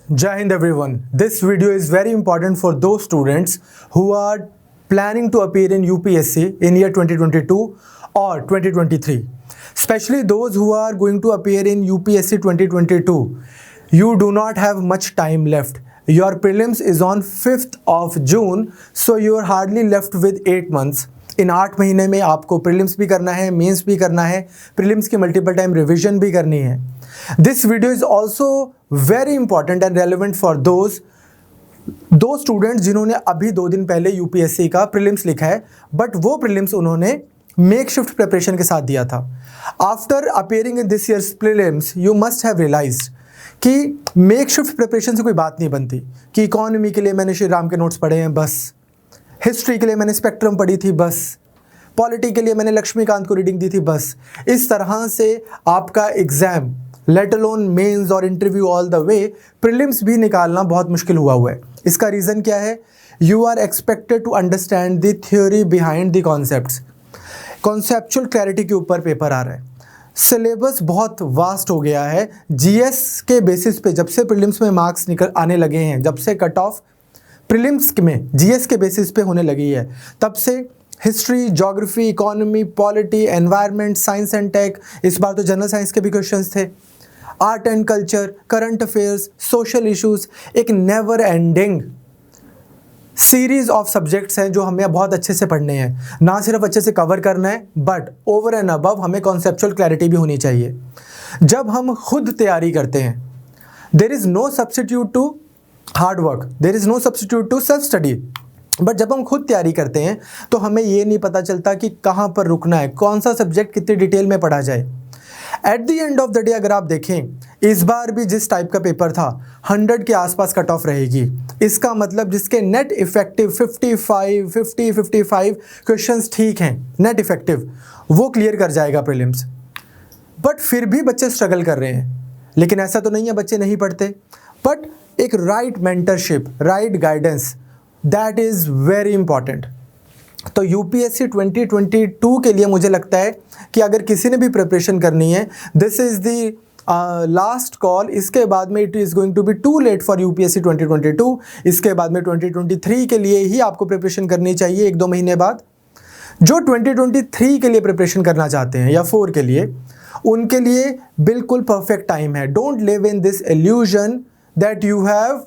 Jai Hind everyone. This video is very important for those students who are planning to appear in UPSC in year 2022 or 2023. Especially those who are going to appear in UPSC 2022. You do not have much time left. Your prelims is on 5th of June, so you are hardly left with 8 months. इन 8 महीने में आपको prelims भी करना है, mains भी करना है, prelims की मल्टीपल टाइम रिवीजन भी करनी है. This video is also very important and relevant for दो स्टूडेंट्स जिन्होंने अभी 2 दिन पहले यूपीएससी का प्रीलिम्स लिखा है, बट वो प्रीलिम्स उन्होंने मेक शिफ्ट प्रिपरेशन के साथ दिया था. After appearing in this year's prelims you must have realised कि मेक शिफ्ट प्रिपरेशन से कोई बात नहीं बनती कि इकोनॉमी के लिए मैंने श्री राम के नोट्स पढ़े हैं बस, हिस्ट्री के लिए मैंने स्पेक्ट्रम पढ़ी थी बस, पॉलिटी के लिए मैंने लक्ष्मीकांत को रीडिंग दी थी बस. इस तरह से आपका एग्जाम लेट अलोन मेंस और interview all the way prelims भी निकालना बहुत मुश्किल हुआ है. इसका रीज़न क्या है? You are expected to understand the theory behind the concepts. Conceptual clarity के ऊपर पेपर आ रहा है. सिलेबस बहुत वास्ट हो गया है. जीएस के बेसिस पे जब से प्रीलिम्स में मार्क्स निकल आने लगे हैं, जब से कट ऑफ प्रीलिम्स में जीएस के बेसिस पे होने लगी है, तब से history, geography, economy, polity, environment, science and tech, इस बार तो जनरल साइंस के भी क्वेश्चंस थे, art and culture, current affairs, social issues, एक never ending series of subjects हैं जो हमें बहुत अच्छे से पढ़ने हैं. ना सिर्फ अच्छे से कवर करना है, बट ओवर एंड अबव हमें कॉन्सेप्चुअल क्लैरिटी भी होनी चाहिए. जब हम खुद तैयारी करते हैं, there is no substitute to hard work, there is no substitute to self study. But जब हम खुद तैयारी करते हैं तो हमें ये नहीं पता चलता कि कहाँ पर रुकना है, कौन सा सब्जेक्ट कितनी डिटेल में पढ़ा जाए. At the end of the day अगर आप देखें, इस बार भी जिस टाइप का पेपर था 100 के आसपास कट ऑफ रहेगी. इसका मतलब जिसके नेट इफेक्टिव 55 क्वेश्चंस ठीक हैं नेट इफेक्टिव, वो क्लियर कर जाएगा प्रीलिम्स. बट फिर भी बच्चे स्ट्रगल कर रहे हैं. लेकिन ऐसा तो नहीं है बच्चे नहीं पढ़ते, बट एक right mentorship, right guidance, that is very important. तो यूपीएससी 2022 के लिए मुझे लगता है कि अगर किसी ने भी प्रिपरेशन करनी है, this is the last call. इसके बाद में it is going to be too late for UPSC 2022. इसके बाद में 2023 के लिए ही आपको प्रिपरेशन करनी चाहिए 1-2 महीने बाद. जो 2023 के लिए प्रिपरेशन करना चाहते हैं या 4 के लिए, उनके लिए बिल्कुल परफेक्ट टाइम है. Don't live in this illusion that you have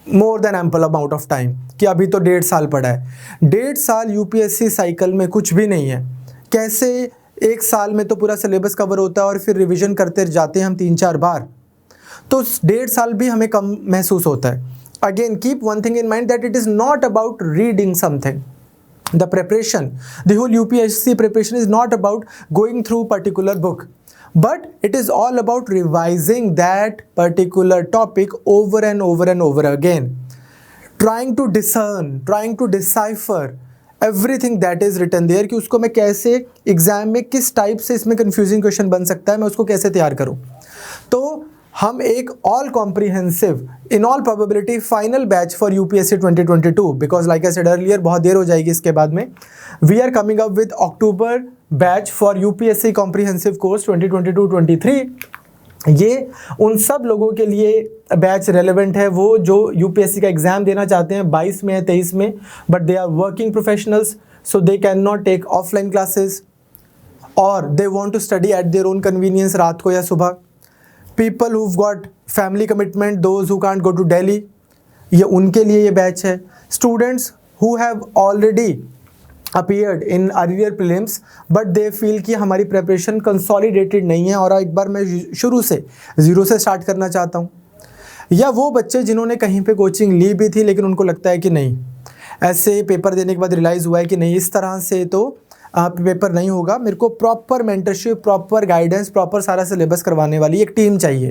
more than ample amount of time कि अभी तो 1.5 साल पड़ा है. 1.5 साल यूपीएससी साइकिल में कुछ भी नहीं है. कैसे 1 साल में तो पूरा सिलेबस कवर होता है और फिर रिवीजन करते जाते हैं हम 3-4 बार, तो 1.5 साल भी हमें कम महसूस होता है. Again keep one thing in mind that it is not about reading something. The preparation, the whole UPSC preparation is not about going through particular book, but it is all about revising that particular topic over and over and over again, trying to discern, trying to decipher everything that is written there कि उसको मैं कैसे exam में किस type से इसमें confusing question बन सकता है, मैं उसको कैसे तैयार करूँ. तो हम एक all comprehensive in all probability final batch for UPSC 2022, because like I said earlier बहुत देर हो जाएगी इसके बाद में. We are coming up with October batch for UPSC comprehensive course 2022-23. ये उन सब लोगों के लिए बैच रेलेवेंट है वो जो यूपीएससी का एग्जाम देना चाहते हैं 22 में या 23 में, but they are working professionals, so they can not take offline classes और they want to study at their own convenience रात को या सुबह. People who've got family commitment, those who can't go to Delhi, ये उनके लिए ये batch है. Students who have already appeared in earlier prelims but they feel कि हमारी preparation consolidated नहीं है और एक बार मैं शुरू से 0 से स्टार्ट करना चाहता हूँ. या वो बच्चे जिन्होंने कहीं पे कोचिंग ली भी थी लेकिन उनको लगता है कि नहीं, ऐसे पेपर देने के बाद रियलाइज़ हुआ है कि नहीं, इस तरह से तो पेपर नहीं होगा, मेरे को proper mentorship, proper guidance, proper सारा सिलेबस करवाने वाली एक टीम चाहिए.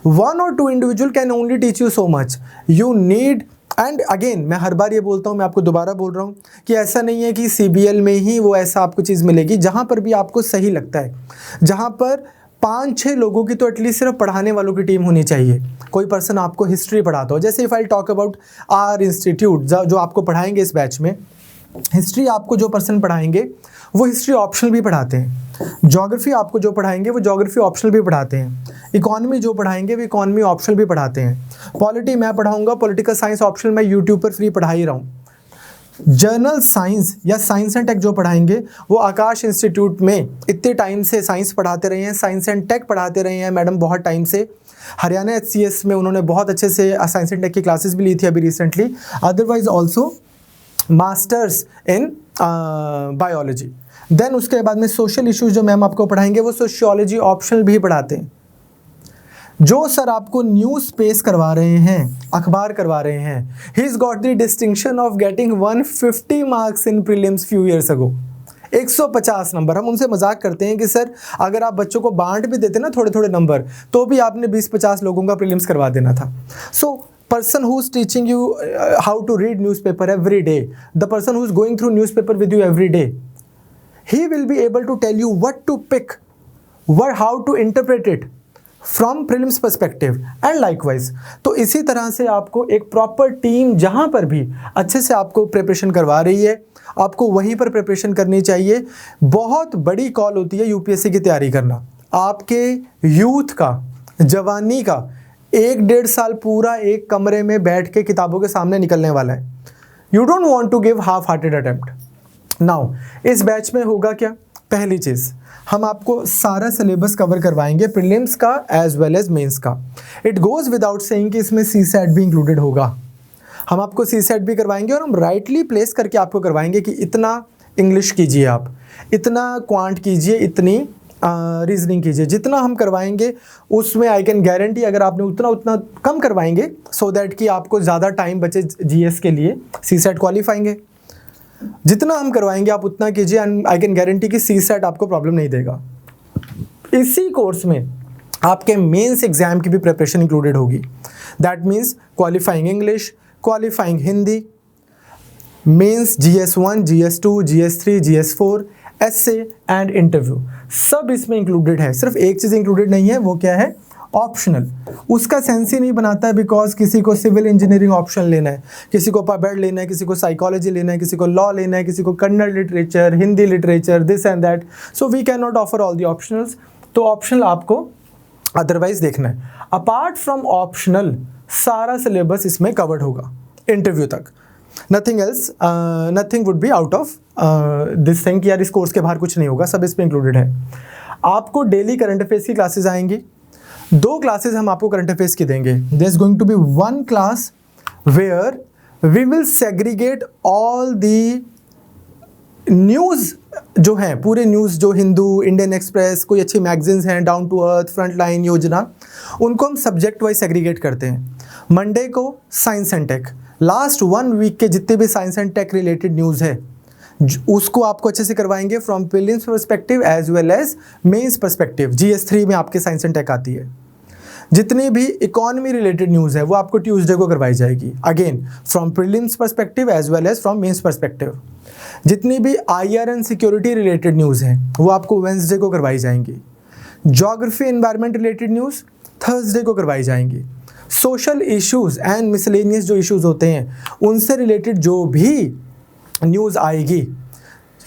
1 or 2 individual can only teach you so much. You need, and again मैं हर बार ये बोलता हूँ, मैं आपको दोबारा बोल रहा हूँ कि ऐसा नहीं है कि सीबीएल में ही वो ऐसा आपको चीज़ मिलेगी. जहाँ पर भी आपको सही लगता है, जहाँ पर 5-6 लोगों की तो एटलीस्ट सिर्फ पढ़ाने वालों की टीम होनी चाहिए. कोई पर्सन आपको हिस्ट्री पढ़ाता हो, जैसे if I talk about our institute जो आपको पढ़ाएंगे इस बैच में, हिस्ट्री आपको जो पर्सन पढ़ाएंगे वो हिस्ट्री ऑप्शनल भी पढ़ाते हैं, ज्योग्राफी आपको जो पढ़ाएंगे वो ज्योग्राफी ऑप्शनल भी पढ़ाते हैं, इकोनॉमी जो पढ़ाएंगे वो इकोनॉमी ऑप्शनल भी पढ़ाते हैं, पॉलिटी मैं पढ़ाऊंगा, पॉलिटिकल साइंस ऑप्शनल, मैं यूट्यूब पर फ्री पढ़ा ही रहा हूँ। जर्नल साइंस या साइंस एंड टेक जो पढ़ाएंगे वो आकाश इंस्टीट्यूट में इतने टाइम से साइंस पढ़ाते रहे हैं, साइंस एंड टेक पढ़ाते रहे हैं मैडम बहुत टाइम से। हरियाणा HCS में उन्होंने बहुत अच्छे से साइंस एंड टेक की क्लासेस भी ली थी अभी recently. Otherwise also masters in biology. Then उसके बाद में सोशल इश्यूज जो मैम आपको पढ़ाएंगे वो सोशियोलॉजी ऑप्शनल भी पढ़ाते हैं। जो सर आपको न्यूज़ पेश करवा रहे हैं, अखबार करवा रहे हैं, he is got the distinction of getting 150 marks in prelims few years ago. 150 number. हम उनसे मजाक करते हैं कि सर अगर आप बच्चों को बांट भी देते ना थोड़े थोड़े नंबर तो भी आपने 20-50 लोगों का प्रीलिम्स करवा देना था। सो person who's teaching you how to read newspaper every day, the person who's going through newspaper with you every day, he will be able to tell you what to pick, how to interpret it from prelims perspective and likewise। तो इसी तरह से आपको एक proper team जहां पर भी अच्छे से आपको प्रिपरेशन करवा रही है आपको वहीं पर प्रिपरेशन करनी चाहिए। बहुत बड़ी कॉल होती है यूपीएससी की तैयारी करना। आपके यूथ का, जवानी का 1-1.5 साल पूरा एक कमरे में बैठ के किताबों के सामने निकलने वाला है। You don't want to give half hearted attempt. Now इस बैच में होगा क्या, पहली चीज़ हम आपको सारा सिलेबस कवर करवाएंगे प्रीलिम्स का एज वेल एज मेंस का। इट गोज़ विदाउट सेइंग कि इसमें सीसैट भी इंक्लूडेड होगा। हम आपको सीसैट भी करवाएंगे और हम राइटली प्लेस करके आपको करवाएंगे कि इतना इंग्लिश कीजिए, आप इतना क्वांट कीजिए, इतनी रीजनिंग कीजिए। जितना हम करवाएंगे उसमें आई कैन गारंटी अगर आपने उतना कम करवाएंगे सो दैट कि आपको ज़्यादा टाइम बचे जीएस के लिए, सीसैट क्वालिफाएंगे। जितना हम करवाएंगे आप उतना कीजिए एंड आई कैन गारंटी कि सीसैट आपको प्रॉब्लम नहीं देगा। इसी कोर्स में आपके मेंस एग्जाम की भी प्रिपरेशन इंक्लूडेड होगी। That means qualifying English, qualifying Hindi, mains GS1, GS2, GS3, GS4, essay and interview सब इसमें इंक्लूडेड है। सिर्फ एक चीज़ इंक्लूडेड नहीं है, वो क्या है, ऑप्शनल। उसका सेंस ही नहीं बनाता है बिकॉज किसी को सिविल इंजीनियरिंग ऑप्शन लेना है, किसी को पबेड लेना है, किसी को साइकोलॉजी लेना है, किसी को लॉ लेना है, किसी को Kannada literature, Hindi literature, this and that. So we can not offer all the optionals. तो ऑप्शनल आपको अदरवाइज देखना है। अपार्ट फ्रॉम ऑप्शनल सारा सिलेबस इसमें कवर्ड होगा इंटरव्यू तक। Nothing else, nothing would be out of this thing कि यार इस कोर्स के बाहर कुछ नहीं होगा, सब इसमें इंक्लूडेड है। आपको डेली करंट अफेयर्स की क्लासेस आएंगी। 2 क्लासेस हम आपको करंट अफेयर्स की देंगे। There is going to be 1 class where we will segregate all the news जो हैं, पूरे न्यूज़ जो हिंदू, इंडियन एक्सप्रेस, कोई अच्छी मैगजीन्स हैं, down to earth, frontline, Yojana, उनको हम सब्जेक्ट वाइज सेग्रीगेट करते हैं। मंडे को science and tech, last 1 week के जितने भी science and tech related news है उसको आपको अच्छे से करवाएंगे from prelims perspective as well as mains perspective. GS3 में आपके साइंस एंड टेक आती है। जितनी भी इकोनॉमी रिलेटेड न्यूज़ है वो आपको ट्यूसडे को करवाई जाएगी, again from prelims perspective as well as from mains perspective. जितनी भी IR and security related news है वो आपको वेंसडे को करवाई जाएंगी। Geography environment related news Thursday को करवाई जाएंगी। सोशल इश्यूज़ एंड मिसलेनियस जो इश्यूज़ होते हैं उनसे रिलेटेड जो भी न्यूज़ आएगी,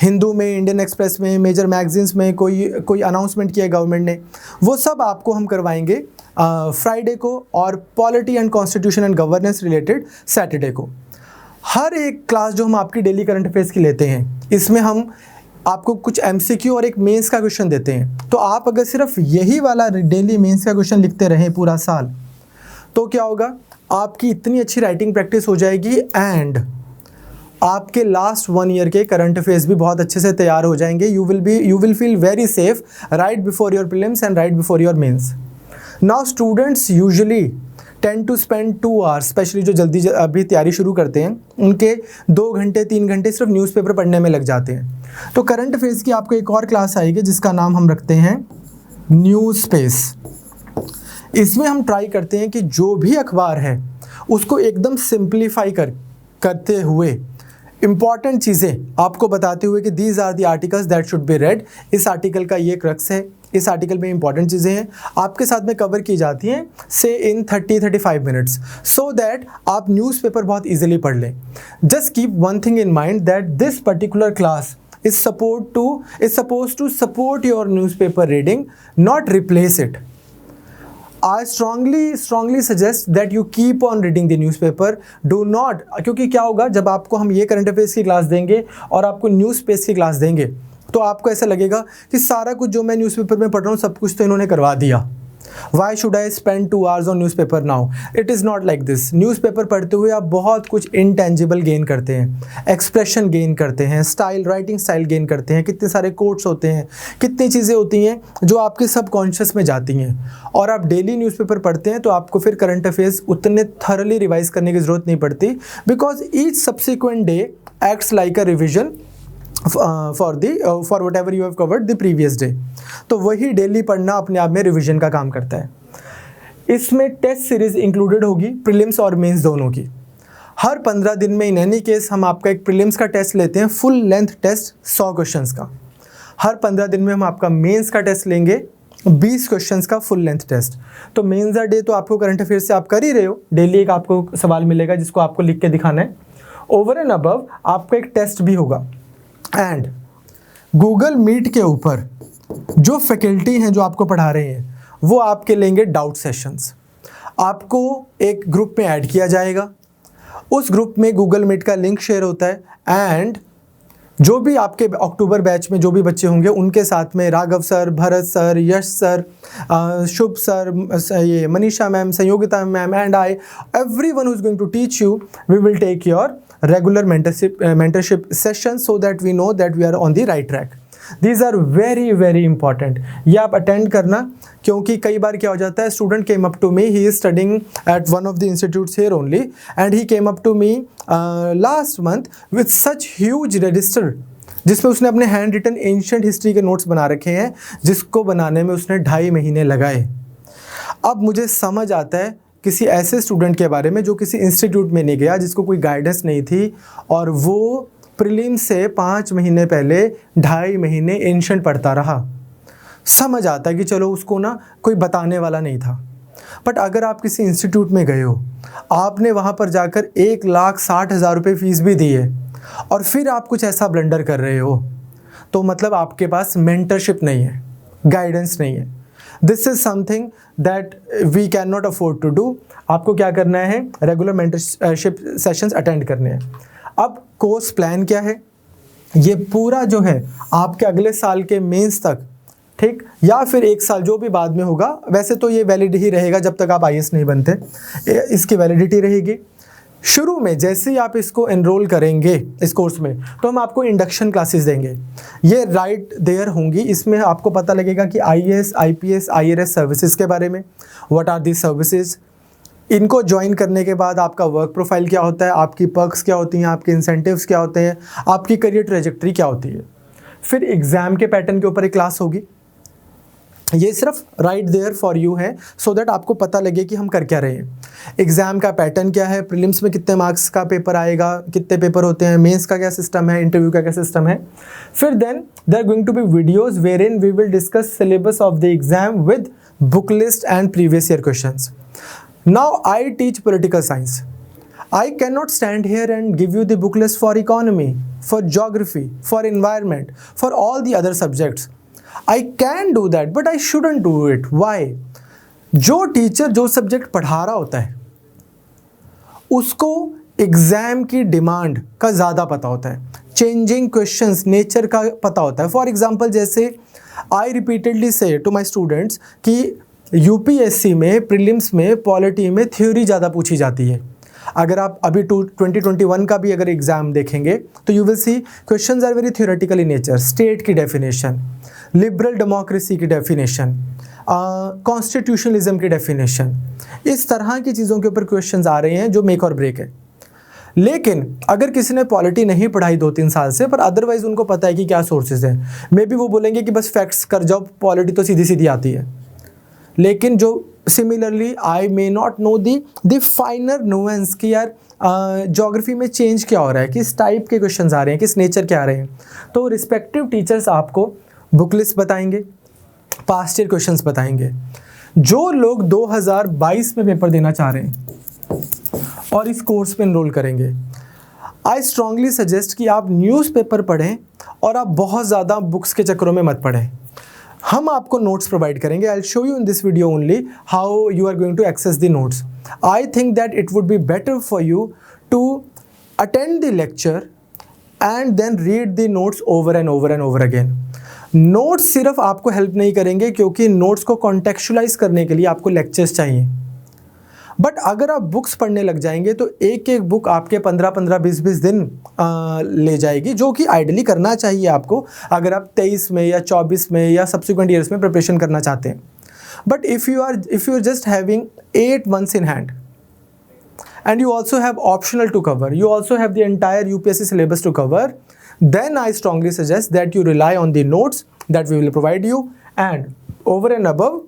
हिंदू में, इंडियन एक्सप्रेस में, मेजर मैगजीन्स में कोई अनाउंसमेंट किया गवर्नमेंट ने, वो सब आपको हम करवाएंगे फ्राइडे को, और polity and constitution and governance related Saturday को। हर एक क्लास जो हम आपकी डेली करंट अफेयर्स की लेते हैं इसमें हम आपको कुछ MCQ और एक मेंस का क्वेश्चन देते हैं। तो आप अगर सिर्फ यही वाला डेली मेंस का क्वेश्चन लिखते रहें पूरा साल तो क्या होगा, आपकी इतनी अच्छी राइटिंग प्रैक्टिस हो जाएगी एंड आपके लास्ट 1 ईयर के करंट अफेयर्स भी बहुत अच्छे से तैयार हो जाएंगे। You will feel very safe right before your prelims and right before your mains. Now students usually tend to spend 2 hours, specially जो जल्दी अभी तैयारी शुरू करते हैं उनके 2 घंटे 3 घंटे सिर्फ न्यूज़पेपर पढ़ने में लग जाते हैं। तो करंट अफेयर्स की आपको एक और क्लास आएगी जिसका नाम हम रखते हैं न्यूज़ स्पेस। इसमें हम ट्राई करते हैं कि जो भी अखबार है उसको एकदम सिंप्लीफाई करते हुए इंपॉर्टेंट चीज़ें आपको बताते हुए कि these are the articles that should be read. इस आर्टिकल का ये क्रक्स है, इस आर्टिकल में इंपॉर्टेंट चीज़ें हैं आपके साथ में कवर की जाती हैं से इन 30-35 मिनट्स, सो दैट आप न्यूज़पेपर बहुत ईजिली पढ़ लें। Just keep one thing in mind that this particular class is supposed to support your newspaper reading, not replace it. I strongly suggest that you keep on reading the newspaper. Do not, क्योंकि क्या होगा जब आपको हम ये current affairs की class देंगे और आपको न्यूज़ पेज की क्लास देंगे तो आपको ऐसा लगेगा कि सारा कुछ जो मैं न्यूज़पेपर में पढ़ रहा हूँ सब कुछ तो इन्होंने करवा दिया। Why should I spend 2 hours on newspaper now? It is not like this. Newspaper पढ़ते हुए आप बहुत कुछ इंटेंजिबल गेन करते हैं, एक्सप्रेशन गेन करते हैं, स्टाइल, राइटिंग स्टाइल गेन करते हैं, कितने सारे कोट्स होते हैं, कितनी चीज़ें होती हैं जो आपके सबकॉन्शियस में जाती हैं। और आप डेली न्यूज़पेपर पढ़ते हैं तो आपको फिर करंट अफेयर्स उतने थरली रिवाइज करने की ज़रूरत नहीं पड़ती, because each subsequent day acts like a revision for what ever you have covered the previous day. तो वही डेली पढ़ना अपने आप में रिविजन का काम करता है। इसमें टेस्ट सीरीज इंक्लूडेड होगी, प्रीलिम्स और मेंस दोनों की। हर 15 दिन में इन एनी केस हम आपका एक प्रीलिम्स का टेस्ट लेते हैं, फुल लेंथ टेस्ट 100 क्वेश्चंस का। हर 15 दिन में हम आपका मेंस का टेस्ट लेंगे, 20 क्वेश्चंस का फुल लेंथ टेस्ट। तो मेंस डे तो आपको करंट अफेयर्स से आप कर ही रहे हो, डेली एक आपको सवाल मिलेगा जिसको आपको लिख के दिखाना है। ओवर एंड अबव आपका एक टेस्ट भी होगा। एंड गूगल मीट के ऊपर जो फैकल्टी हैं जो आपको पढ़ा रहे हैं वो आपके लेंगे डाउट सेशंस। आपको एक ग्रुप में ऐड किया जाएगा, उस ग्रुप में गूगल मीट का लिंक शेयर होता है एंड जो भी आपके अक्टूबर बैच में जो भी बच्चे होंगे उनके साथ में राघव सर, भरत सर, यश सर, शुभ सर, ये Manisha ma'am, Sanyogita ma'am and I, everyone who is going to teach you, we will take your regular mentorship sessions so that we know that we are on the right track. These are very important. ये आप attend करना, क्योंकि कई बार क्या हो जाता है, student came up to me, he is studying at one of the institutes here only and he came up to me last month with such huge register जिसमें उसने अपने हैंड रिटन एंशिएंट हिस्ट्री के notes बना रखे हैं, जिसको बनाने में उसने 2.5 महीने लगाए। अब मुझे समझ आता है किसी ऐसे स्टूडेंट के बारे में जो किसी इंस्टीट्यूट में नहीं गया, जिसको कोई गाइडेंस नहीं थी और वो प्रीलिम्स से 5 महीने पहले 2.5 महीने एंशिएंट पढ़ता रहा। समझ आता है कि चलो उसको ना कोई बताने वाला नहीं था। बट अगर आप किसी इंस्टीट्यूट में गए हो, आपने वहाँ पर जाकर 1,60,000 रुपये फ़ीस भी दी है और फिर आप कुछ ऐसा ब्लंडर कर रहे हो, तो मतलब आपके पास मेंटरशिप नहीं है, गाइडेंस नहीं है। This is something that we can not afford to do. आपको क्या करना है, रेगुलर मेंटरशिप सेशंस अटेंड करने हैं। अब कोर्स प्लान क्या है, ये पूरा जो है आपके अगले साल के मेंस तक, ठीक, या फिर 1 साल जो भी बाद में होगा, वैसे तो ये वैलिड ही रहेगा जब तक आप IAS नहीं बनते, इसकी वैलिडिटी रहेगी। शुरू में जैसे ही आप इसको एनरोल करेंगे इस कोर्स में, तो हम आपको इंडक्शन क्लासेस देंगे, ये राइट देयर होंगी। इसमें आपको पता लगेगा कि IAS, IPS, IRS सर्विसेज के बारे में, व्हाट आर दी सर्विसेज। इनको ज्वाइन करने के बाद आपका वर्क प्रोफाइल क्या होता है, आपकी पर्क्स क्या होती हैं, आपके इंसेंटिव्स क्या होते हैं, आपकी करियर ट्रेजेक्ट्री क्या होती है। फिर एग्ज़ाम के पैटर्न के ऊपर एक क्लास होगी। ये सिर्फ राइट देयर फॉर यू है, सो दैट आपको पता लगे कि हम कर क्या रहे हैं। एग्ज़ाम का पैटर्न क्या है, प्रीलिम्स में कितने मार्क्स का पेपर आएगा, कितने पेपर होते हैं, मेंस का क्या सिस्टम है, इंटरव्यू का क्या सिस्टम है। फिर then there going to be videos wherein we will discuss syllabus of the exam with book list and previous year questions. Now I teach political science. I cannot stand here and give you the book list for economy, for geography, for environment, for all the other subjects. I can do that, but I shouldn't do it. Why? जो teacher जो subject पढ़ा रहा होता है उसको exam की demand का ज़्यादा पता होता है, चेंजिंग क्वेश्चंस नेचर का पता होता है। फॉर एग्जाम्पल, जैसे आई रिपीटेडली से टू माई स्टूडेंट्स कि यूपीएससी में प्रीलिम्स में पॉलिटी में थ्योरी ज़्यादा पूछी जाती है। अगर आप अभी 2021 का भी अगर एग्ज़ाम देखेंगे तो you will see questions are very theoretical in nature. State की डेफिनेशन, लिबरल डेमोक्रेसी की डेफिनेशन, कॉन्स्टिट्यूशनलिज्म की डेफिनेशन, इस तरह की चीज़ों के ऊपर क्वेश्चंस आ रहे हैं जो मेक और ब्रेक है। लेकिन अगर किसी ने पॉलिटी नहीं पढ़ाई 2-3 साल से, पर अदरवाइज उनको पता है कि क्या सोर्सेज हैं, मे बी वो बोलेंगे कि बस फैक्ट्स कर जाओ, पॉलिटी तो सीधी सीधी आती है। लेकिन जो similarly I may not know the finer nuance कि यार ज्योग्राफी में चेंज क्या हो रहा है, किस टाइप के क्वेश्चंस आ रहे हैं, किस नेचर के आ रहे हैं। तो रिस्पेक्टिव टीचर्स आपको बुक लिस्ट बताएंगे, पास्ट ईयर क्वेश्चंस बताएंगे। जो लोग 2022 में पेपर देना चाह रहे हैं और इस कोर्स में एनरोल करेंगे, आई स्ट्रांगली सजेस्ट कि आप न्यूज़पेपर पढ़ें और आप बहुत ज़्यादा बुक्स के चक्करों में मत पढ़ें। हम आपको नोट्स प्रोवाइड करेंगे। I will show you in this video only how you are going to access the notes. I think that it would be better for you to attend the lecture and then read the notes over and over and over again. Notes सिर्फ आपको help नहीं करेंगे, क्योंकि notes को contextualise करने के लिए आपको लेक्चर्स चाहिए। बट अगर आप बुक्स पढ़ने लग जाएंगे तो एक एक बुक आपके 15-15, 20-20 दिन ले जाएगी, जो कि आइडियली करना चाहिए आपको अगर आप 23 में या 24 में या सब्सिक्वेंट ईयर्स में प्रिपरेशन करना चाहते हैं। But if you are just having 8 months in hand and you also have optional to cover, you also have the entire UPSC syllabus to cover, then I strongly suggest that you rely on the notes that we will provide you, and over and above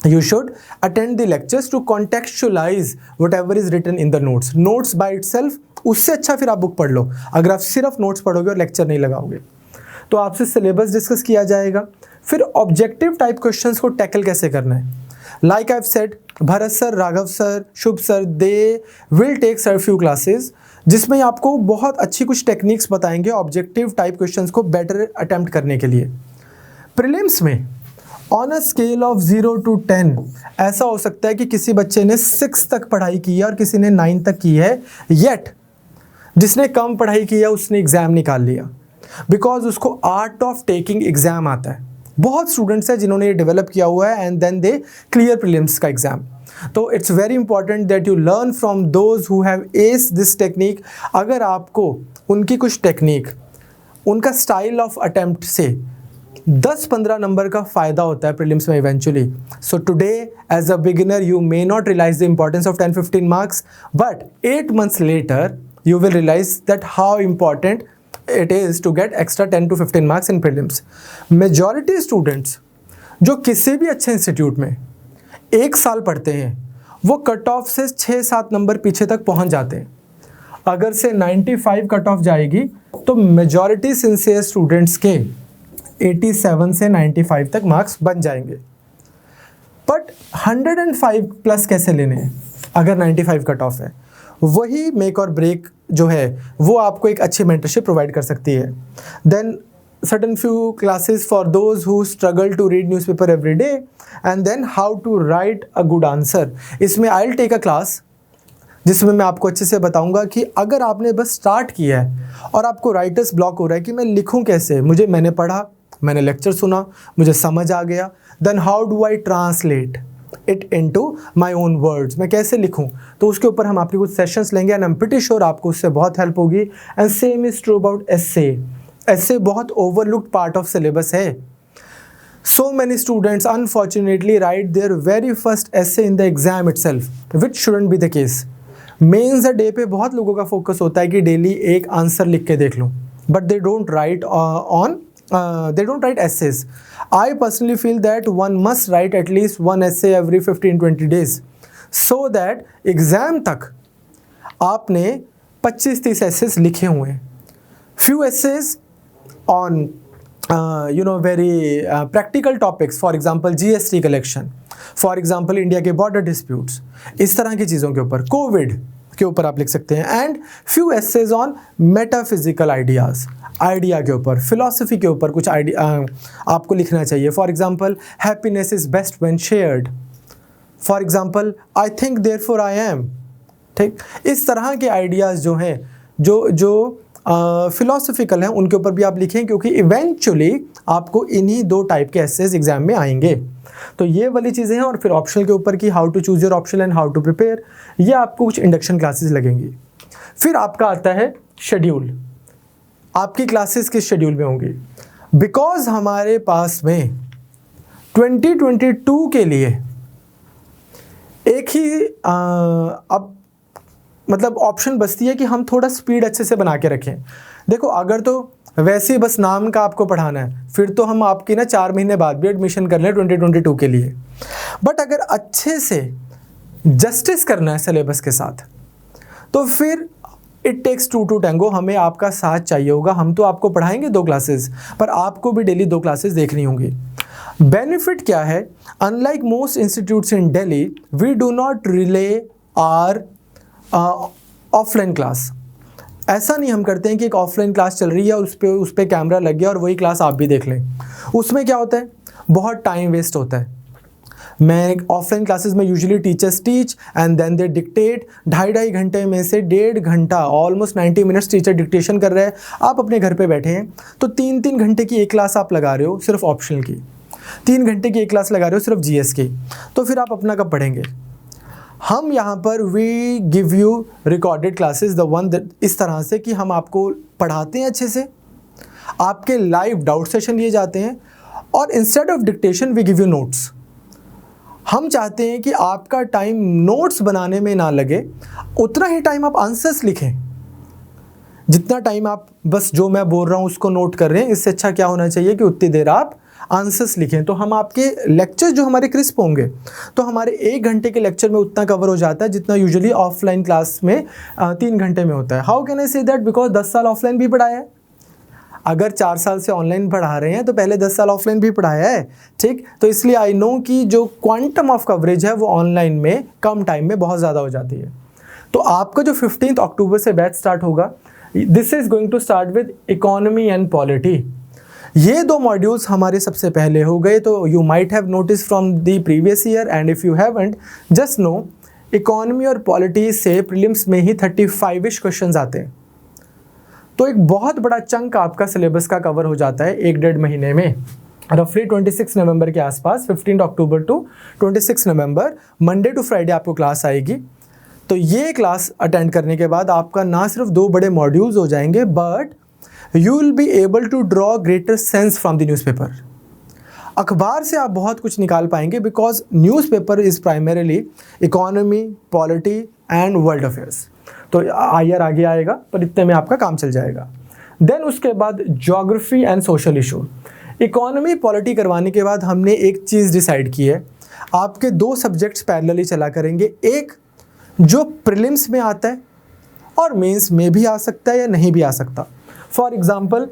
you should attend the lectures to contextualize whatever is written in the notes. Notes by itself, उससे अच्छा फिर आप book पढ़ लो अगर आप सिर्फ notes पढ़ोगे और लेक्चर नहीं लगाओगे। तो आपसे सिलेबस डिस्कस किया जाएगा, फिर ऑब्जेक्टिव टाइप क्वेश्चंस को टैकल कैसे करना है। Like I have said, Bharat sir, Raghav sir, Shubh sir, they will take sir few classes जिसमें आपको बहुत अच्छी कुछ टेक्निक्स बताएंगे ऑब्जेक्टिव टाइप क्वेश्चंस को बेटर अटेम्प्ट करने के लिए। प्रीलिम्स में on a scale of 0 to 10 ऐसा हो सकता है कि किसी बच्चे ने 6 तक पढ़ाई की है और किसी ने 9 तक की है, येट जिसने कम पढ़ाई की है उसने एग्ज़ाम निकाल लिया, बिकॉज उसको आर्ट ऑफ टेकिंग एग्ज़ाम आता है। बहुत स्टूडेंट्स हैं जिन्होंने ये डेवलप किया हुआ है and then they clear prelims का एग्ज़ाम। तो it's very important that you learn from those who have as this technique. अगर आपको उनकी कुछ टेक्निक, उनका स्टाइल ऑफ अटेम्प्ट से 10-15 नंबर का फ़ायदा होता है प्रीलिम्स में eventually. So today as a beginner you may not realise the importance of 10-15 marks, but 8 months later you will realise that how important it is to get extra 10 to 15 marks in prelims. Majority students जो किसी भी अच्छे institute में 1 साल पढ़ते हैं वो cut off से 6-7 नंबर पीछे तक पहुंच जाते हैं। अगर से 95 कट ऑफ जाएगी तो मेजॉरिटी सिंसियर स्टूडेंट्स के 87 से 95 तक मार्क्स बन जाएंगे। बट 105 प्लस कैसे लेने हैं अगर 95 कट ऑफ है? वही मेक और ब्रेक जो है वो आपको एक अच्छी मेंटरशिप प्रोवाइड कर सकती है। Then certain few classes for those who struggle to read newspaper every day, and then how to write a good answer. इसमें I'll take a class जिसमें मैं आपको अच्छे से बताऊंगा कि अगर आपने बस स्टार्ट किया है और आपको राइटर्स ब्लॉक हो रहा है कि मैं लिखूं कैसे, मैंने पढ़ा, मैंने लेक्चर सुना, मुझे समझ आ गया, then how do I translate it into my own words, मैं कैसे लिखूं। तो उसके ऊपर हम आपके कुछ सेशंस लेंगे and I am pretty sure आपको उससे बहुत हेल्प होगी। And same is true about essay बहुत ओवरलुक्ड पार्ट ऑफ सिलेबस है। So many students unfortunately write their very first essay in the exam itself, which shouldn't be the case. Mains day पे बहुत लोगों का focus होता है कि daily एक आंसर लिख के देख लूँ, but they don't write essays. I personally feel that one must write at least one essay every 15-20 days, so that exam तक आपने 25-30 essays लिखे हुए हैं. Few essays on very practical topics, for example GST collection, for example India के border disputes, इस तरह की चीज़ों के ऊपर, कोविड के ऊपर आप लिख सकते हैं. And few essays on metaphysical ideas, idea के ऊपर, फिलॉसफी के ऊपर कुछ आइडिया आपको लिखना चाहिए. For example happiness is best when shared, for example I think therefore I am. ठीक, इस तरह के आइडियाज़ जो हैं जो फिलोसफिकल हैं उनके ऊपर भी आप लिखें, क्योंकि इवेंचुअली आपको इन्हीं दो टाइप के एसेज एग्जाम में आएंगे. तो ये वाली चीज़ें हैं. और फिर ऑप्शनल के ऊपर की how to choose your option and how to prepare, ये आपको कुछ इंडक्शन क्लासेस लगेंगी. फिर आपका आता है शेड्यूल, आपकी क्लासेस किस शेड्यूल में होंगी. बिकॉज हमारे पास में 2022 के लिए एक ही अब मतलब ऑप्शन बचती है कि हम थोड़ा स्पीड अच्छे से बना के रखें. देखो, अगर तो वैसे ही बस नाम का आपको पढ़ाना है, फिर तो हम आपकी ना 4 महीने बाद भी एडमिशन कर लें 2022 के लिए। बट अगर अच्छे से जस्टिस करना है सिलेबस के साथ, तो फिर इट टेक्स 2 to tango, हमें आपका साथ चाहिए होगा। हम तो आपको पढ़ाएंगे 2 क्लासेस, पर आपको भी डेली 2 क्लासेस देखनी होंगी। बेनिफिट क्या है? Unlike most institutes in Delhi, we do not rely our offline class. ऐसा नहीं हम करते हैं कि एक ऑफलाइन क्लास चल रही है और उस पे कैमरा लग गया और वही क्लास आप भी देख लें। उसमें क्या होता है, बहुत टाइम वेस्ट होता है। मैं ऑफलाइन क्लासेस में usually teachers teach and then they dictate, 2.5 घंटे में से 1.5 घंटा, ऑलमोस्ट 90 मिनट्स टीचर डिक्टेशन कर रहे हैं, आप अपने घर पे बैठे हैं, तो 3-3 घंटे की एक क्लास आप लगा रहे हो सिर्फ ऑप्शनल की, 3 घंटे की एक क्लास लगा रहे हो सिर्फ जीएस की, तो फिर आप अपना कब पढ़ेंगे? हम यहाँ पर we give you recorded classes, the one इस तरह से कि हम आपको पढ़ाते हैं अच्छे से, आपके लाइव डाउट सेशन लिए जाते हैं, और instead of dictation we give you notes. हम चाहते हैं कि आपका टाइम नोट्स बनाने में ना लगे, उतना ही टाइम आप आंसर्स लिखें। जितना टाइम आप बस जो मैं बोल रहा हूँ उसको नोट कर रहे हैं, इससे अच्छा क्या होना चाहिए कि उतनी देर आप आंसर्स लिखें। तो हम आपके लेक्चर जो हमारे क्रिस्प होंगे, तो हमारे 1 घंटे के लेक्चर में उतना कवर हो जाता है जितना यूजुअली ऑफलाइन क्लास में 3 घंटे में होता है। How can I say that? Because 10 साल ऑफलाइन भी पढ़ाया है। अगर 4 साल से ऑनलाइन पढ़ा रहे हैं तो पहले 10 साल ऑफलाइन भी पढ़ाया है, ठीक? तो इसलिए आई नो कि जो क्वांटम ऑफ कवरेज है वो ऑनलाइन में कम टाइम में बहुत ज़्यादा हो जाती है। तो आपका जो 15 अक्टूबर से बैच स्टार्ट होगा, this is going to start with economy and polity. ये 2 मॉड्यूल्स हमारे सबसे पहले हो गए, तो you might have notice from the previous year, and if you haven't, just know economy और पॉलिटी से प्रीलिम्स में ही 35-ish क्वेश्चंस आते हैं। तो एक बहुत बड़ा चंक आपका सिलेबस का कवर हो जाता है 1-1.5 महीने में। रफली 26 नवंबर के आसपास, 15 October to 26 November, Monday to Friday आपको क्लास आएगी। तो ये क्लास अटेंड करने के बाद आपका ना सिर्फ 2 बड़े मॉड्यूल्स हो जाएंगे, but you will be able to draw greater sense from the newspaper. अखबार से आप बहुत कुछ निकाल पाएंगे, बिकॉज newspaper is primarily economy, polity and world affairs. तो आईआर आगे आएगा, पर इतने में आपका काम चल जाएगा। देन उसके बाद geography and social issue. Economy polity करवाने के बाद हमने एक चीज़ डिसाइड की है, आपके 2 सब्जेक्ट्स पैरेलली चला करेंगे। एक जो प्रीलिम्स में आता है और मेंस में भी आ सकता है या नहीं भी आ सकता। फॉर एग्जांपल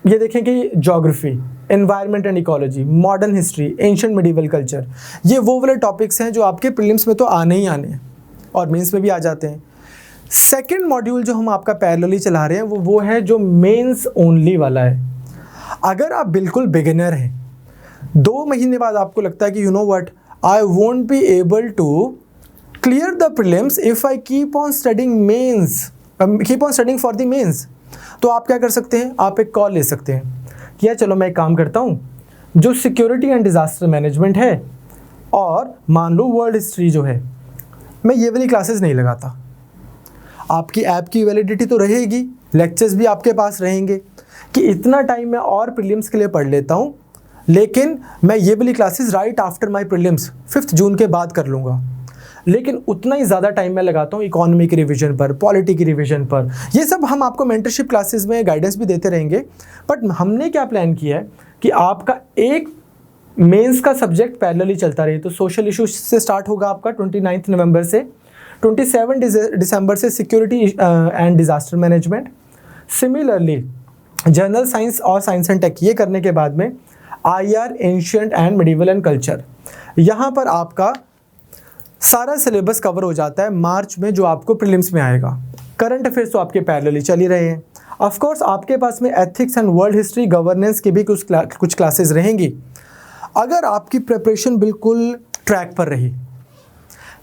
ये देखें कि geography, environment and ecology, modern history, ancient medieval culture, ये वो वाले टॉपिक्स हैं जो आपके प्रीलिम्स में तो आने ही आने हैं और मेंस में भी आ जाते हैं। सेकंड मॉड्यूल जो हम आपका पैरेलली चला रहे हैं वो है जो मेंस ओनली वाला है। अगर आप बिल्कुल बिगिनर हैं, 2 महीने बाद आपको लगता है कि you know what, I won't be able to clear the prelims if I keep on studying for the mains, तो आप क्या कर सकते हैं, आप एक कॉल ले सकते हैं कि यार चलो मैं एक काम करता हूँ, जो सिक्योरिटी एंड डिजास्टर मैनेजमेंट है और मान लो वर्ल्ड हिस्ट्री जो है, मैं ये वाली क्लासेस नहीं लगाता। आपकी ऐप की वैलिडिटी तो रहेगी, लेक्चर्स भी आपके पास रहेंगे कि इतना टाइम मैं और प्रीलिम्स के लिए पढ़ लेता हूँ, लेकिन मैं ये वाली classes right after my prelims 5 जून के बाद कर लूँगा। लेकिन उतना ही ज़्यादा टाइम मैं लगाता हूँ इकोनॉमी की रिवीजन पर, पॉलिटी की रिवीजन पर। ये सब हम आपको मेंटरशिप क्लासेस में गाइडेंस भी देते रहेंगे। बट हमने क्या प्लान किया है कि आपका एक मेंस का सब्जेक्ट पैरेलली चलता रहे। तो सोशल इशू से स्टार्ट होगा आपका 29 नवंबर से, 27 दिसंबर से security and disaster management. Similarly general science और साइंस एंड टेक, ये करने के बाद में IR, ancient and medieval and culture. यहाँ पर आपका सारा सिलेबस कवर हो जाता है मार्च में, जो आपको प्रीलिम्स में आएगा। करंट अफेयर्स तो आपके पैरेलली चल ही रहे हैं। ऑफ कोर्स आपके पास में ethics and world history, governance की भी कुछ क्लासेस रहेंगी। अगर आपकी प्रिपरेशन बिल्कुल ट्रैक पर रही,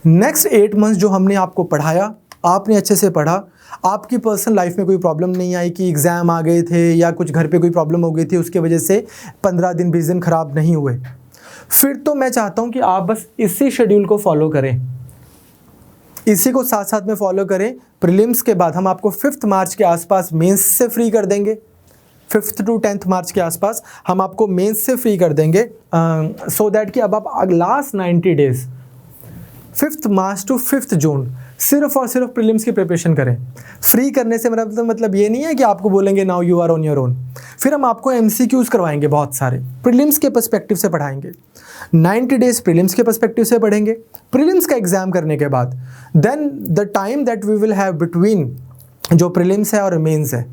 नेक्स्ट 8 मंथ्स जो हमने आपको पढ़ाया, आपने अच्छे से पढ़ा, आपकी पर्सनल लाइफ में कोई प्रॉब्लम नहीं आई कि एग्ज़ाम आ गए थे या कुछ घर पे कोई प्रॉब्लम हो गई थी, उसके वजह से 15 दिन 20 दिन ख़राब नहीं हुए, फिर तो मैं चाहता हूँ कि आप बस इसी शेड्यूल को फॉलो करें, इसी को साथ साथ में फॉलो करें। प्रीलिम्स के बाद हम आपको 5 मार्च के आसपास मेंस से फ्री कर देंगे। 5 to 10 मार्च के आसपास हम आपको मेंस से फ्री कर देंगे, सो दैट कि अब आप लास्ट 90 डेज 5 मार्च टू 5 जून सिर्फ और सिर्फ प्रीलिम्स की प्रिपरेशन करें। फ्री करने से मेरा मतलब ये नहीं है कि आपको बोलेंगे now you are on your own. फिर हम आपको MCQs करवाएंगे, बहुत सारे प्रीलिम्स के पर्सपेक्टिव से पढ़ाएंगे। 90 डेज प्रीलिम्स के पर्सपेक्टिव से पढ़ेंगे। प्रीलिम्स का एग्जाम करने के बाद then the time that we will have between जो प्रीलिम्स है और मेंस है,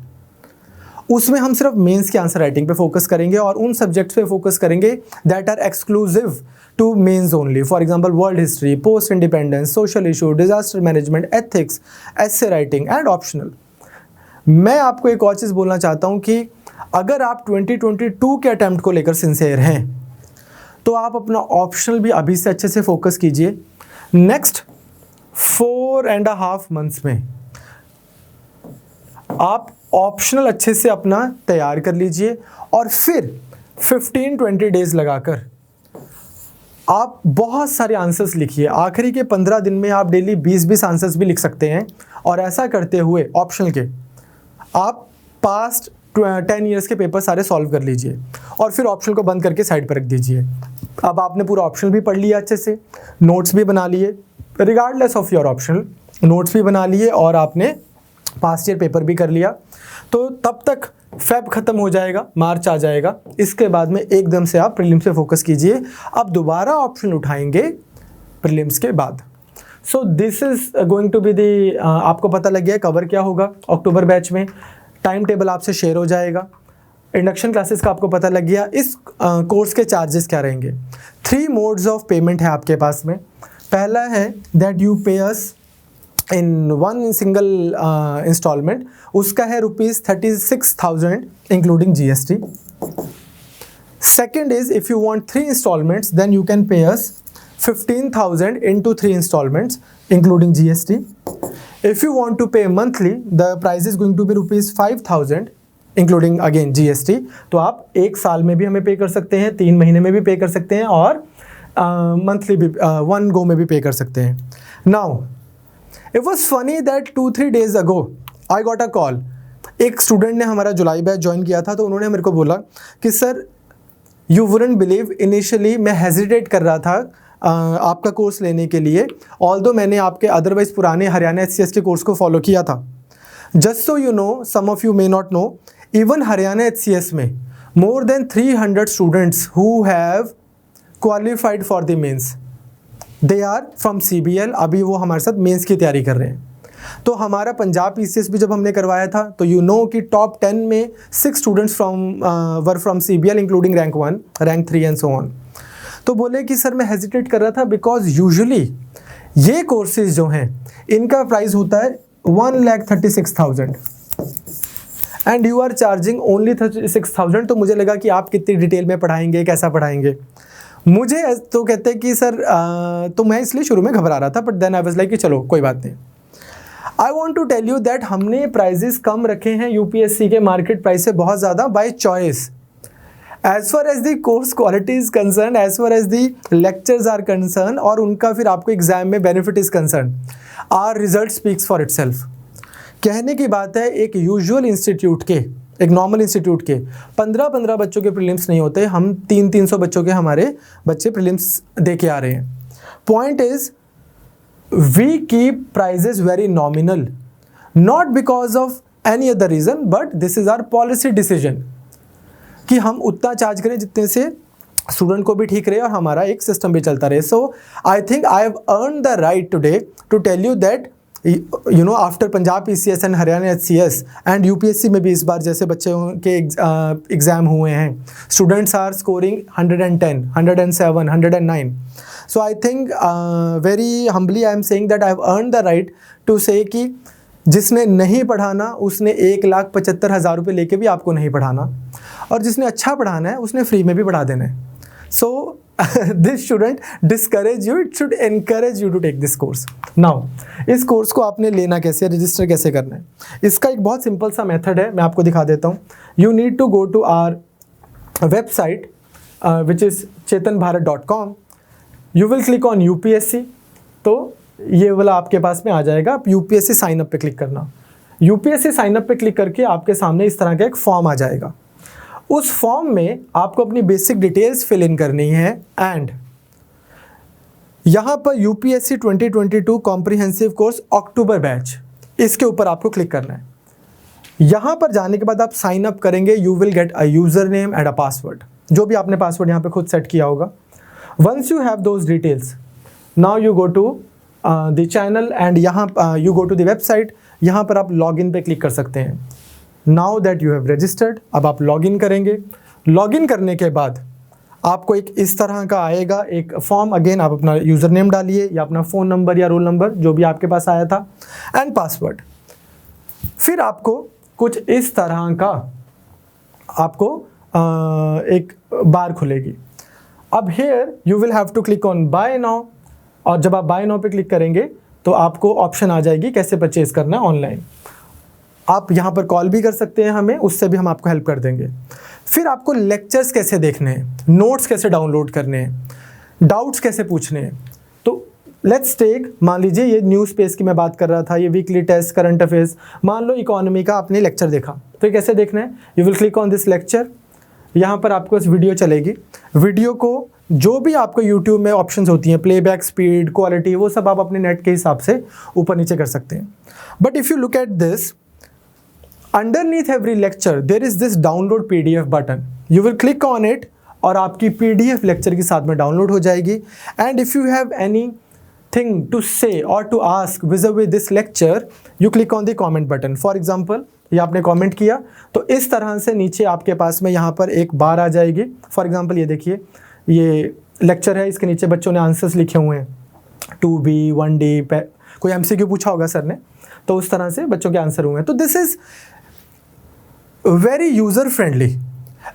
उसमें हम सिर्फ मेंस की आंसर राइटिंग पे फोकस करेंगे और उन सब्जेक्ट्स पे फोकस करेंगे that are exclusive to mains only. For example world history, post independence, social issue, disaster management, ethics, essay writing and optional. मैं आपको एक और चीज़ बोलना चाहता हूँ कि अगर आप 2022 के अटैम्प्ट को लेकर सिंसियर हैं तो आप अपना ऑप्शनल भी अभी से अच्छे से फोकस कीजिए। नेक्स्ट 4.5 मंथ्स में आप ऑप्शनल अच्छे से अपना तैयार कर लीजिए और फिर 15-20 डेज लगाकर आप बहुत सारे आंसर्स लिखिए। आखिरी के 15 दिन में आप डेली 20-20 आंसर्स भी लिख सकते हैं और ऐसा करते हुए ऑप्शनल के आप पास्ट 10 ईयर्स के पेपर सारे सॉल्व कर लीजिए और फिर ऑप्शनल को बंद करके साइड पर रख दीजिए। अब आपने पूरा ऑप्शनल भी पढ़ लिया अच्छे से, नोट्स भी बना लिए, regardless of your optional notes भी बना लिए और आपने पास्ट ईयर पेपर भी कर लिया, तो तब तक फेब खत्म हो जाएगा, मार्च आ जाएगा। इसके बाद में एकदम से आप प्रीलिम्स पे फोकस कीजिए। अब दोबारा ऑप्शन उठाएंगे प्रीलिम्स के बाद। So this is going to be the, आपको पता लग गया कवर क्या होगा अक्टूबर बैच में। टाइम टेबल आपसे शेयर हो जाएगा। इंडक्शन क्लासेस का आपको पता लग गया। इस कोर्स के चार्जेस क्या रहेंगे। 3 मोड्स ऑफ पेमेंट है आपके पास में। पहला है that you pay us in one single instalment, उसका है ₹36,000 including GST। Second is if you want 3 instalments then you can pay us 15,000 into 3 installments including GST. If you want to pay monthly, the price is going to be ₹5,000 including again GST. तो आप एक साल में भी हमें पे कर सकते हैं, 3 महीने में भी पे कर सकते हैं और मंथली भी वन गो में भी पे कर सकते हैं। Now it was funny that 2-3 days ago I got a call. एक स्टूडेंट ने हमारा जुलाई बैच ज्वाइन किया था, तो उन्होंने मेरे को बोला कि sir you wouldn't believe, initially मैं हेजिटेट कर रहा था आपका कोर्स लेने के लिए, ऑल्दो मैंने आपके अदरवाइज पुराने हरियाणा HCS के कोर्स को फॉलो किया था। Just so you know, some of you may not know, even Haryana HCS में more than 300 students who have qualified for the mains, they are from CBL। अभी वो हमारे साथ मेंस की तैयारी कर रहे हैं। तो हमारा पंजाब PCS भी जब हमने करवाया था तो यू नो कि टॉप 10 में 6 students were from CBL including rank 1, rank 3 and so on. तो बोले कि सर मैं हेजिटेट कर रहा था बिकॉज यूजुअली ये कोर्सेज जो हैं इनका प्राइस होता है 1,36,000 and you are charging only 36,000। तो मुझे लगा कि आप कितनी डिटेल में पढ़ाएंगे, कैसा पढ़ाएंगे। मुझे तो कहते हैं कि सर तो मैं इसलिए शुरू में घबरा रहा था, but then I was like कि चलो कोई बात नहीं। I want to tell you that हमने प्राइजेस कम रखे हैं UPSC के मार्केट प्राइस से बहुत ज़्यादा by choice. As far as the course quality is concern, as far as the lectures are concern और उनका फिर आपको एग्जाम में benefit is concern, our result speaks for itself. कहने की बात है एक यूजुअल इंस्टीट्यूट के, एक नॉर्मल इंस्टीट्यूट के 15 बच्चों के प्रीलिम्स नहीं होते, हम 300 बच्चों के हमारे बच्चे प्रीलिम्स दे के आ रहे हैं। Point is we keep prices very nominal, not because of any other reason, but this is our policy decision कि हम उतना चार्ज करें जितने से स्टूडेंट को भी ठीक रहे और हमारा एक सिस्टम भी चलता रहे। So I think I have earn the right today to tell you that you know after Punjab PCS and Haryana HCS and UPSC में भी इस बार जैसे बच्चों के एग्ज़ाम हुए हैं, students are scoring 110, 107, 109। So I think very humbly I am saying that I have earn the right to say कि जिसने नहीं पढ़ाना उसने 1,75,000 रुपये लेके भी आपको नहीं पढ़ाना, और जिसने अच्छा पढ़ाना है उसने फ्री में भी पढ़ा देना है। So this shouldn't discourage you, it should encourage you to take this course. Now इस कोर्स को आपने लेना कैसे, रजिस्टर कैसे करना है, इसका एक बहुत सिंपल सा मेथड है, मैं आपको दिखा देता हूँ। You need to go to our website which is chetanbharat.com। You will click on UPSC, तो ये वाला आपके पास में आ जाएगा। आप UPSC साइन अप पे क्लिक करना। UPSC साइन अप पे क्लिक करके आपके सामने इस तरह का एक फॉर्म आ जाएगा। उस फॉर्म में आपको अपनी बेसिक डिटेल्स फिल इन करनी है एंड यहाँ पर यूपीएससी 2022 कॉम्प्रिहेंसिव कोर्स अक्टूबर बैच, इसके ऊपर आपको क्लिक करना है। यहाँ पर जाने के बाद आप साइन अप करेंगे, you will get a user name and a password, जो भी आपने पासवर्ड यहाँ पे खुद सेट किया होगा। Once you have those details, now you go to the channel and यहाँ you go to the website, यहाँ पर आप लॉग इन पे क्लिक कर सकते हैं। Now that you have registered, अब आप लॉग इन करेंगे। लॉग इन करने के बाद आपको एक इस तरह का आएगा एक फॉर्म, अगेन आप अपना यूज़र नेम डालिए या अपना फ़ोन नंबर या रोल नंबर जो भी आपके पास आया था एंड पासवर्ड। फिर आपको कुछ इस तरह का आपको एक बार खुलेगी। अब here you will have to click on buy now, और जब आप बाय नाउ पे क्लिक करेंगे तो आपको ऑप्शन आ जाएगी कैसे परचेज करना है ऑनलाइन। आप यहाँ पर कॉल भी कर सकते हैं हमें, उससे भी हम आपको हेल्प कर देंगे। फिर आपको लेक्चर्स कैसे देखने हैं, नोट्स कैसे डाउनलोड करने हैं, डाउट्स कैसे पूछने हैं। तो लेट्स टेक, मान लीजिए ये न्यूज़ पेज की मैं बात कर रहा था, ये वीकली टेस्ट, करंट अफेयर्स, मान लो इकोनॉमी का आपने लेक्चर देखा, तो ये कैसे देखना है, you will click on this lecture. यहाँ पर आपको इस वीडियो चलेगी, वीडियो को जो भी आपको यूट्यूब में ऑप्शंस होती हैं, प्लेबैक स्पीड, क्वालिटी, वो सब आप अपने नेट के हिसाब से ऊपर नीचे कर सकते हैं। But if you look at this, underneath every lecture there is this download PDF button, you will click on it और आपकी PDF लेक्चर के साथ में डाउनलोड हो जाएगी। And if you have anything to say or to ask vis-a-vis this lecture, you click on the comment button। For example ये आपने comment किया तो इस तरह से नीचे आपके पास में यहाँ पर एक बार आ जाएगी। फॉर एग्जाम्पल ये देखिए, ये लेक्चर है, इसके नीचे बच्चों ने आंसर्स लिखे हुए हैं, 2B 1D, कोई MCQ पूछा होगा सर ने, तो उस तरह से बच्चों के आंसर हुए हैं। तो this is very user friendly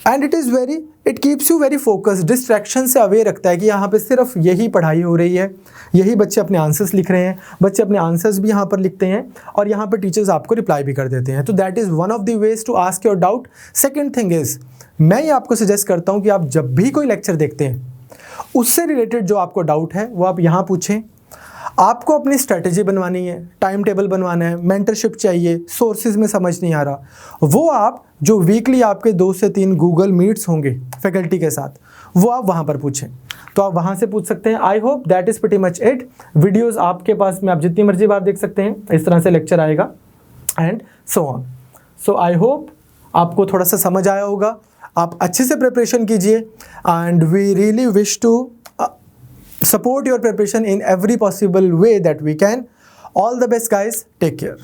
and it keeps you very focused, distraction से अवेयर रखता है कि यहाँ पे सिर्फ यही पढ़ाई हो रही है, यही बच्चे अपने आंसर्स लिख रहे हैं, बच्चे अपने आंसर्स भी यहाँ पर लिखते हैं और यहाँ पर टीचर्स आपको रिप्लाई भी कर देते हैं। तो that is one of the ways to ask your doubt. Second thing is, मैं ये आपको सजेस्ट करता हूँ कि आप जब भी कोई लेक्चर देखते हैं उससे रिलेटेड जो आपको डाउट है वो आप यहाँ पूछें। आपको अपनी स्ट्रेटजी बनवानी है, टाइम टेबल बनवाना है, मेंटरशिप चाहिए, सोर्सेज में समझ नहीं आ रहा, वो आप जो वीकली आपके 2 से 3 गूगल मीट्स होंगे फैकल्टी के साथ, वो आप वहाँ पर पूछें। तो आप वहाँ से पूछ सकते हैं। I hope that is pretty much it. Videos आपके पास में आप जितनी मर्जी बार देख सकते हैं, इस तरह से लेक्चर आएगा and so on. So I hope आपको थोड़ा सा समझ आया होगा। आप अच्छे से प्रिपरेशन कीजिए and we really wish to support your preparation in every possible way that we can. All the best guys, take care.